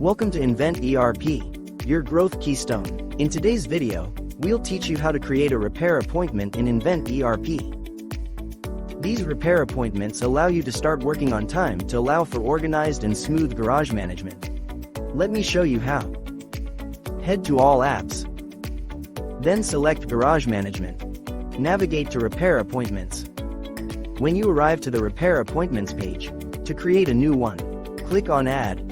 Welcome to Invent ERP, your growth keystone. In today's video, we'll teach you how to create a repair appointment in Invent ERP. These repair appointments allow you to start working on time to allow for organized and smooth garage management. Let me show you how. Head to All Apps. Then select Garage Management. Navigate to Repair Appointments. When you arrive to the Repair Appointments page, to create a new one, click on Add.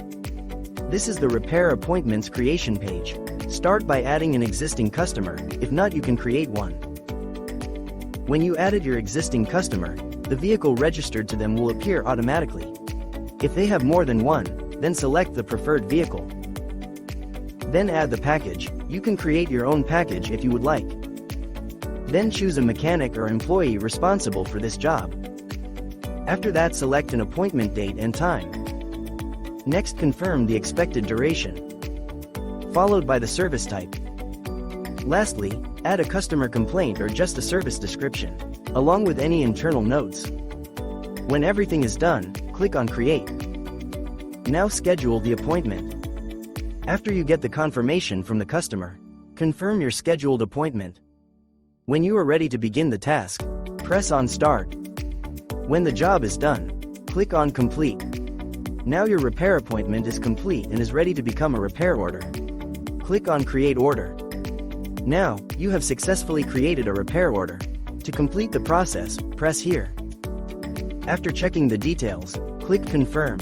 This is the Repair Appointments creation page. Start by adding an existing customer, if not you can create one. When you added your existing customer, the vehicle registered to them will appear automatically. If they have more than one, then select the preferred vehicle. Then add the package. You can create your own package if you would like. Then choose a mechanic or employee responsible for this job. After that, select an appointment date and time. Next, confirm the expected duration, followed by the service type. Lastly, add a customer complaint or just a service description, along with any internal notes. When everything is done, click on Create. Now schedule the appointment. After you get the confirmation from the customer, confirm your scheduled appointment. When you are ready to begin the task, press on Start. When the job is done, click on Complete. Now your repair appointment is complete and is ready to become a repair order. Click on Create Order. Now, you have successfully created a repair order. To complete the process, press here. After checking the details, click Confirm.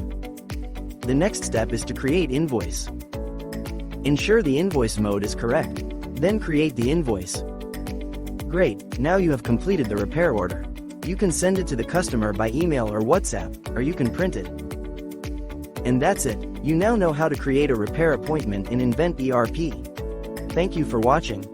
The next step is to create invoice. Ensure the invoice mode is correct. Then create the invoice. Great, now you have completed the repair order. You can send it to the customer by email or WhatsApp, or you can print it. And that's it, you now know how to create a repair appointment in Invent ERP. Thank you for watching.